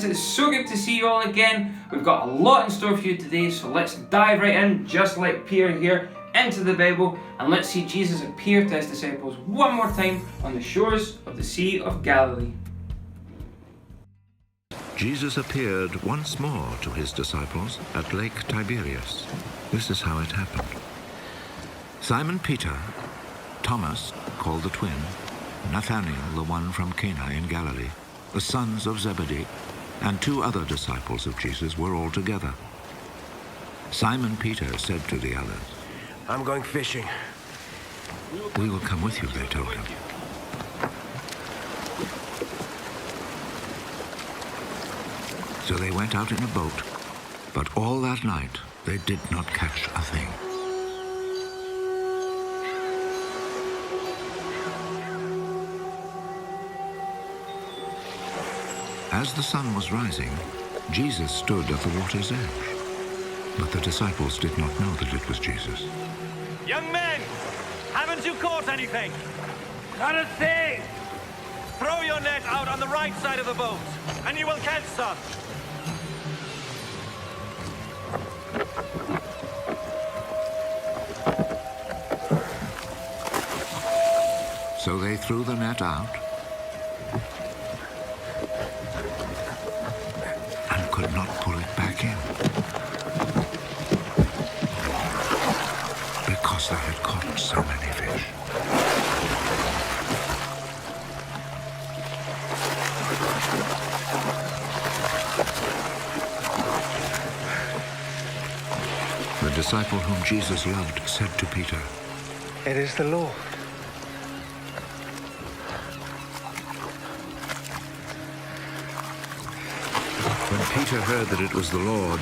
it's so good to see you all again. We've got a lot in store for you today, so let's dive right in, just like Peter here, into the Bible, and let's see Jesus appear to his disciples one more time on the shores of the Sea of Galilee. Jesus appeared once more to his disciples at Lake Tiberias. This is how it happened. Simon Peter, Thomas, called the twin, Nathanael, the one from Cana in Galilee, the sons of Zebedee, and 2 other disciples of Jesus were all together. Simon Peter said to the others, I'm going fishing. "We will come with you," they told him. So they went out in a boat, but all that night they did not catch a thing. As the sun was rising, Jesus stood at the water's edge. But the disciples did not know that it was Jesus. Young men, haven't you caught anything? Not a thing! Throw your net out on the right side of the boat, and you will catch some. So they threw the net out and could not pull it back in because they had caught so many fish. The disciple whom Jesus loved said to Peter, It is the Lord. When Peter heard that it was the Lord,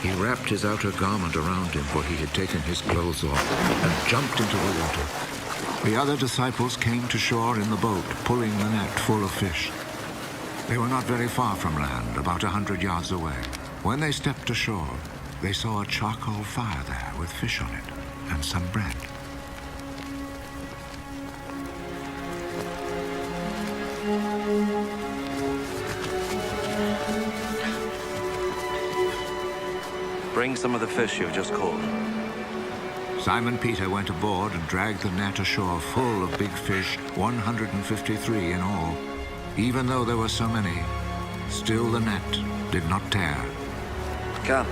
he wrapped his outer garment around him, for he had taken his clothes off, and jumped into the water. The other disciples came to shore in the boat, pulling the net full of fish. They were not very far from land, about 100 yards away. When they stepped ashore, they saw a charcoal fire there with fish on it and some bread. Bring some of the fish you've just caught. Simon Peter went aboard and dragged the net ashore full of big fish, 153 in all. Even though there were so many, still the net did not tear. Come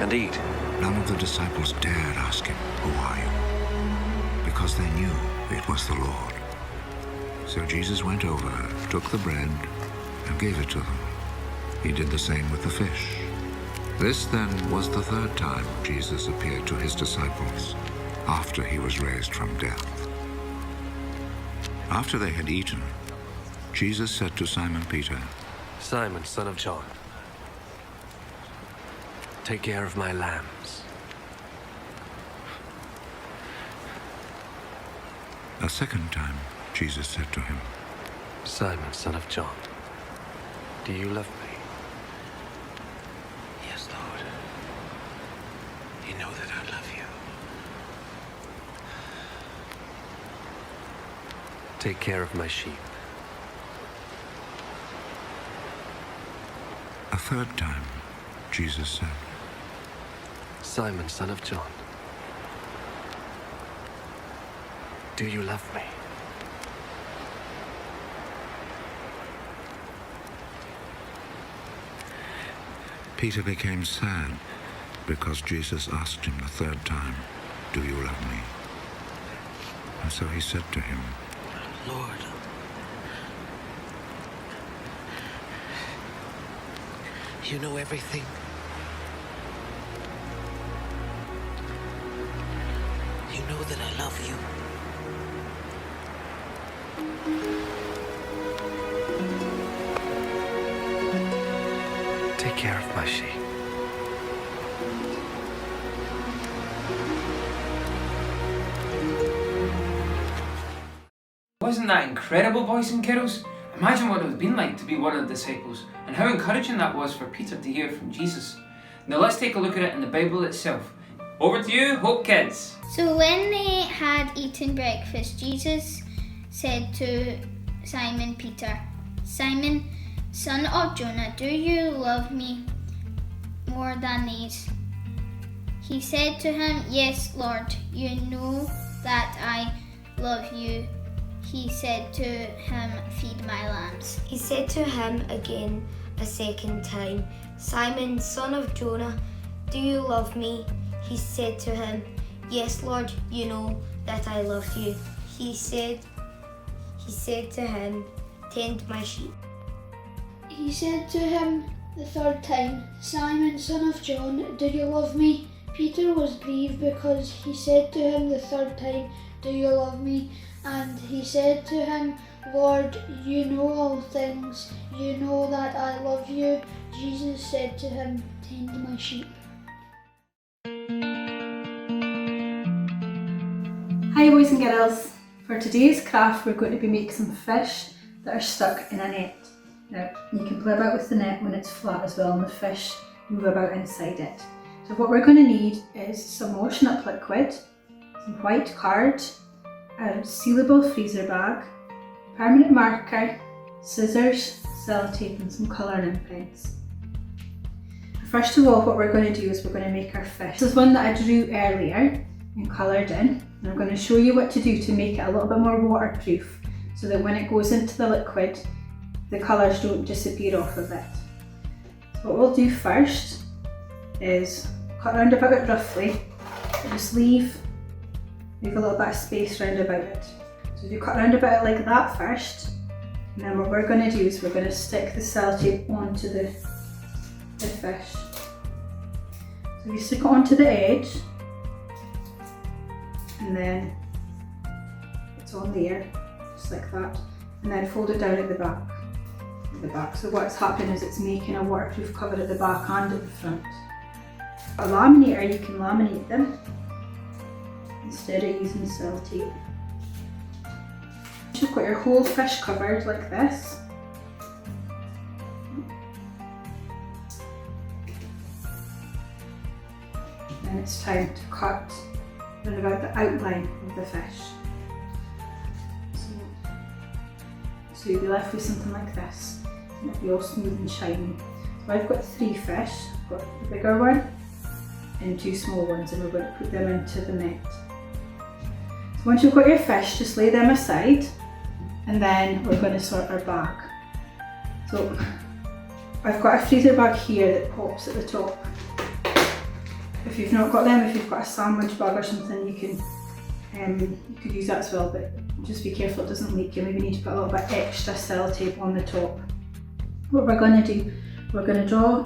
and eat. None of the disciples dared ask him, "Who are you?" because they knew it was the Lord. So Jesus went over, took the bread, and gave it to them. He did the same with the fish. This then was the 3rd time Jesus appeared to his disciples after he was raised from death. After they had eaten, Jesus said to Simon Peter, Simon, son of John, take care of my lambs. A 2nd time, Jesus said to him, Simon, son of John, do you love me? Yes, Lord. You know that I love you. Take care of my sheep. A 3rd time, Jesus said, Simon, son of John, do you love me? Peter became sad because Jesus asked him the 3rd time, "Do you love me?" And so he said to him, Lord. You know everything. You know that I love you. Take care of my sheep. Wasn't that incredible, boys and girls? Imagine what it would have been like to be one of the disciples, and how encouraging that was for Peter to hear from Jesus. Now let's take a look at it in the Bible itself. Over to you, Hope Kids. So when they had eaten breakfast, Jesus said to Simon Peter, Simon, Son of Jonah, do you love me more than these? He said to him, Yes, Lord, you know that I love you. He said to him, Feed my lambs. He said to him again a second time, Simon, son of Jonah, do you love me? He said to him, Yes, Lord, you know that I love you. He said to him, Tend my sheep. He said to him the third time, Simon, son of John, do you love me? Peter was grieved because he said to him the third time, Do you love me? And he said to him, Lord, you know all things. You know that I love you. Jesus said to him, Tend my sheep. Hi boys and girls, for today's craft we're going to be making some fish that are stuck in a net. Now you can play about with the net when it's flat as well and the fish move about inside it. So what we're going to need is some washing up liquid, some white card, a sealable freezer bag, permanent marker, scissors, sellotape and some colouring pens. First of all, what we're going to do is we're going to make our fish. This is one that I drew earlier and coloured in. And I'm going to show you what to do to make it a little bit more waterproof so that when it goes into the liquid, the colours don't disappear off of it. So what we'll do first is cut round about it roughly, just leave a little bit of space round about it. So you cut round about it like that first, and then what we're going to do is we're going to stick the sellotape onto the fish. So you stick it onto the edge, and then it's on there, just like that, and then fold it down at the back. So what's happening is it's making a waterproof cover at the back and at the front. A laminator, you can laminate them instead of using sellotape. You've got your whole fish covered like this. And it's time to cut round about the outline of the fish. So you'll be left with something like this. And it'll be all smooth and shiny. So I've got 3 fish. I've got the bigger one and 2 small ones, and we're going to put them into the net. So once you've got your fish, just lay them aside, and then we're going to sort our bag. So I've got a freezer bag here that pops at the top. If you've not got them, if you've got a sandwich bag or something, you could use that as well, but just be careful it doesn't leak. You maybe need to put a little bit extra sellotape on the top. What we're going to do, we're going to draw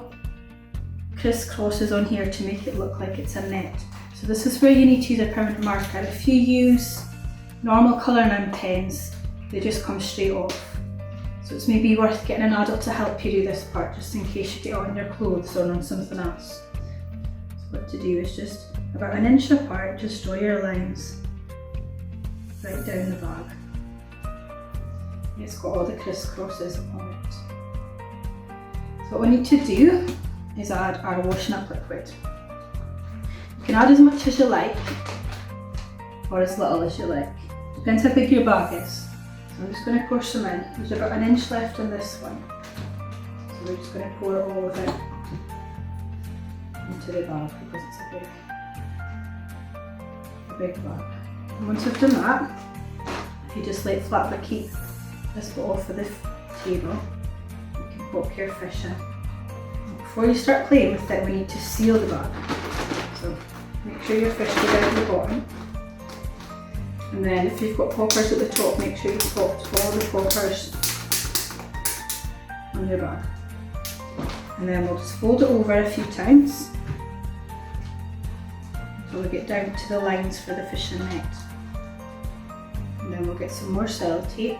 crisscrosses on here to make it look like it's a net. So this is where you need to use a permanent marker. If you use normal colouring and pens, they just come straight off. So it's maybe worth getting an adult to help you do this part, just in case you get it on your clothes or on something else. So what to do is just about 1 inch apart, just draw your lines right down the bag. It's got all the crisscrosses on it. So what we need to do is add our washing up liquid. You can add as much as you like or as little as you like. Depends how big your bag is. So I'm just going to pour some in. There's about 1 inch left in this one. So we're just going to pour all of it into the bag because it's a big bag. And once we've done that, if you just lay it flat but keep this bit off of the table, you can pop your fish in. Before you start playing with it, we need to seal the bag. So make sure your fish go down to the bottom. And then if you've got poppers at the top, make sure you've popped all the poppers on your bag. And then we'll just fold it over a few times until we get down to the lines for the fishing net. And then we'll get some more sellotape.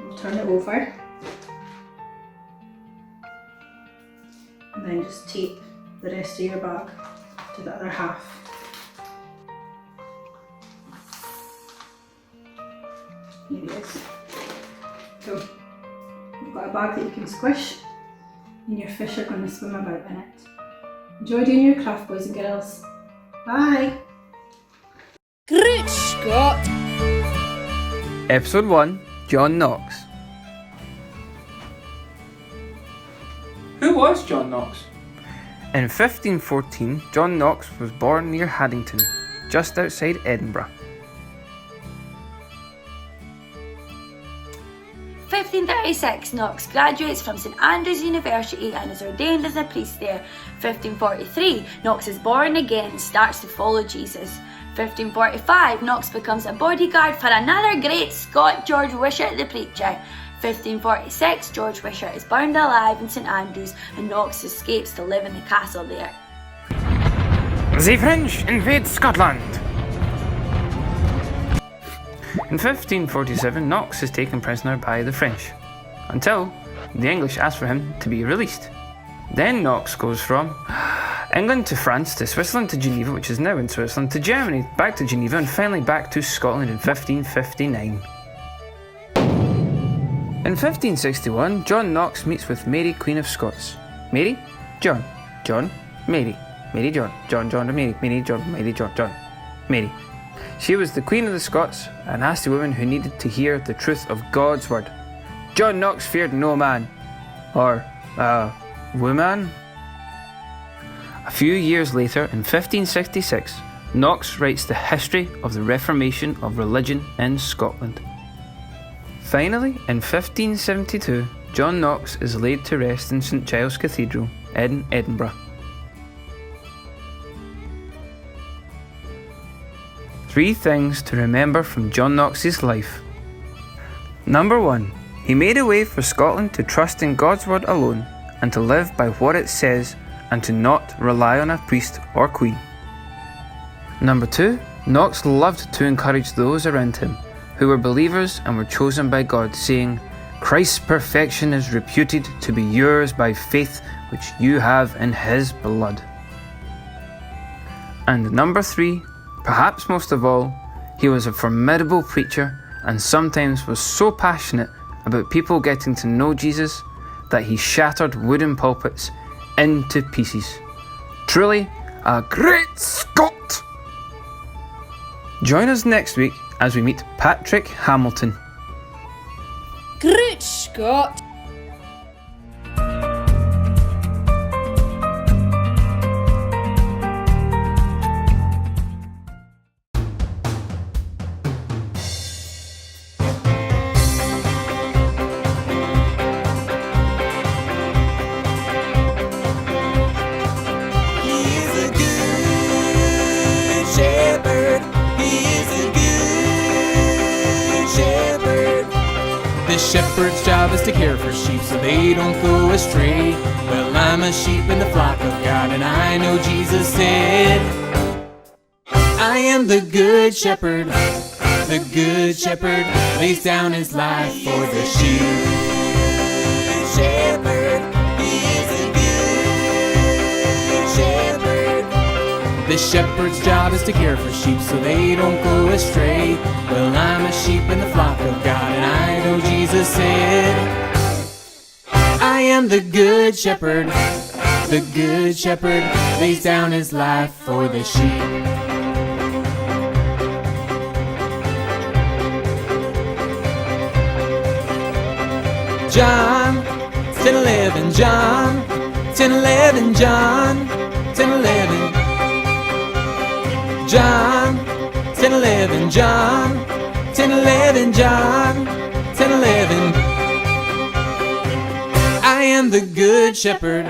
We'll turn it over. And then just tape the rest of your bag to the other half. Here it is. So you've got a bag that you can squish and your fish are going to swim about in it. Enjoy doing your craft, boys and girls. Bye! Grooch! Scott. Episode 1, John Knox. Who was John Knox? In 1514, John Knox was born near Haddington, just outside Edinburgh. 1536, Knox graduates from St Andrews University and is ordained as a priest there. 1543, Knox is born again and starts to follow Jesus. 1545, Knox becomes a bodyguard for another great Scot, George Wishart the preacher. 1546, George Wishart is burned alive in St Andrews and Knox escapes to live in the castle there. The French invade Scotland. In 1547, Knox is taken prisoner by the French, until the English ask for him to be released. Then Knox goes from England to France to Switzerland to Geneva, which is now in Switzerland, to Germany, back to Geneva, and finally back to Scotland in 1559. In 1561, John Knox meets with Mary, Queen of Scots. Mary, John, John, Mary, Mary, John, John, John, Mary, Mary, John, Mary, John, John, Mary. She was the Queen of the Scots, a nasty woman who needed to hear the truth of God's word. John Knox feared no man, or, woman. A few years later, in 1566, Knox writes the history of the Reformation of religion in Scotland. Finally, in 1572, John Knox is laid to rest in St Giles Cathedral in Edinburgh. Three things to remember from John Knox's life. Number 1. He made a way for Scotland to trust in God's word alone and to live by what it says and to not rely on a priest or queen. Number 2. Knox loved to encourage those around him who were believers and were chosen by God, saying, Christ's perfection is reputed to be yours by faith which you have in his blood. And number 3, perhaps most of all, he was a formidable preacher and sometimes was so passionate about people getting to know Jesus that he shattered wooden pulpits into pieces. Truly, a great Scot! Join us next week as we meet Patrick Hamilton. Great Scott! The shepherd's job is to care for sheep so they don't go astray. Well, I'm a sheep in the flock of God, and I know Jesus said, I am the good shepherd. The good shepherd lays down his life for the sheep. Shepherd, he is a good shepherd. The shepherd's job is to care for sheep so they don't go astray. Well, I'm a sheep in the flock of God, and I know Jesus said, I am the good shepherd. The good shepherd lays down his life for the sheep. John 10:11, John 10:11, John 10:11, John 10:11, John 10:11, John 10:11. I am the good shepherd.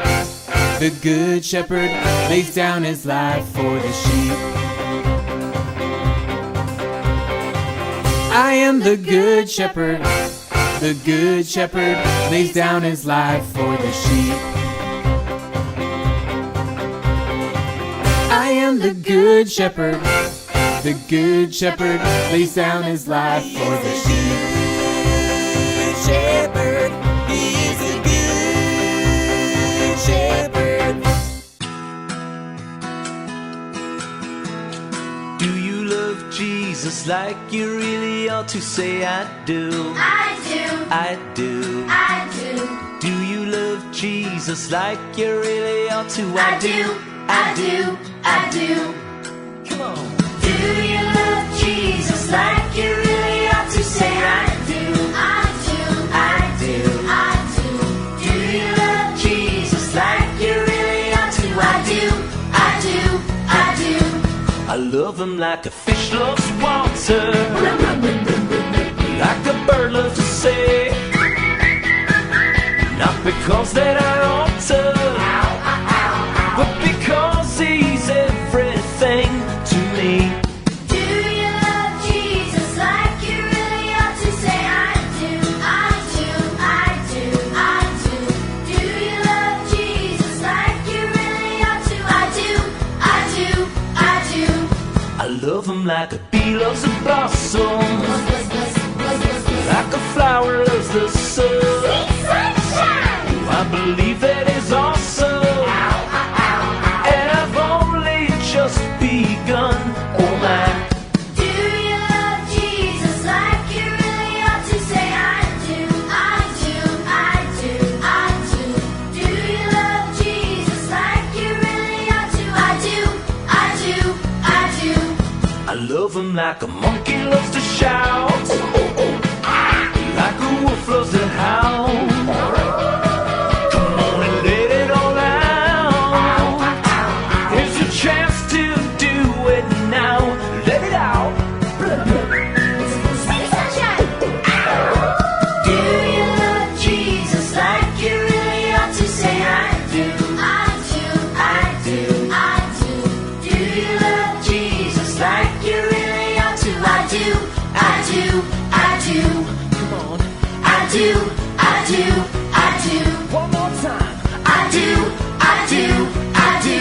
The good shepherd lays down his life for the sheep. I am the good shepherd. The good shepherd lays down his life for the sheep. I am the good shepherd. The good shepherd lays down his life for the sheep. Good shepherd, he is a good shepherd. Do you love Jesus like you really ought to say I do? I do. I do. I do. Do you love Jesus like you really ought to? I do. I do. I do. Come on. Do you love Jesus love him like a fish loves water, like a bird loves to say, not because that I ought to, but because he's everything to me. Do you love Jesus like you really ought to? Say I do, I do, I do, I do. Do you love Jesus like you really ought to? I do, I do, I do. I love him like a bee loves a blossom, like a flower loves the sun. I believe that is awesome, and I've only just begun. Oh my. Do you love Jesus like you really ought to? Say I do, I do, I do, I do. Do you love Jesus like you really ought to? I do, I do, I do. I love him like a monkey loves to shout, like a wolf loves to howl. Come on and let it all out. Here's your chance to do it now. Let it out. Do you love Jesus like you really ought to? Say I do, I do, I do, I do. Do you love Jesus like you really ought to? I do, I do, I do. Come on. I do, I do, I do. One more time. I do, I do, I do.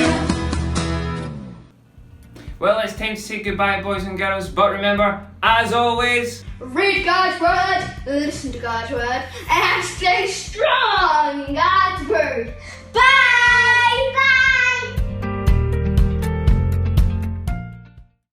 Well, it's time to say goodbye, boys and girls, but remember, as always, Read God's word, listen to God's word, and stay strong in God's word. Bye!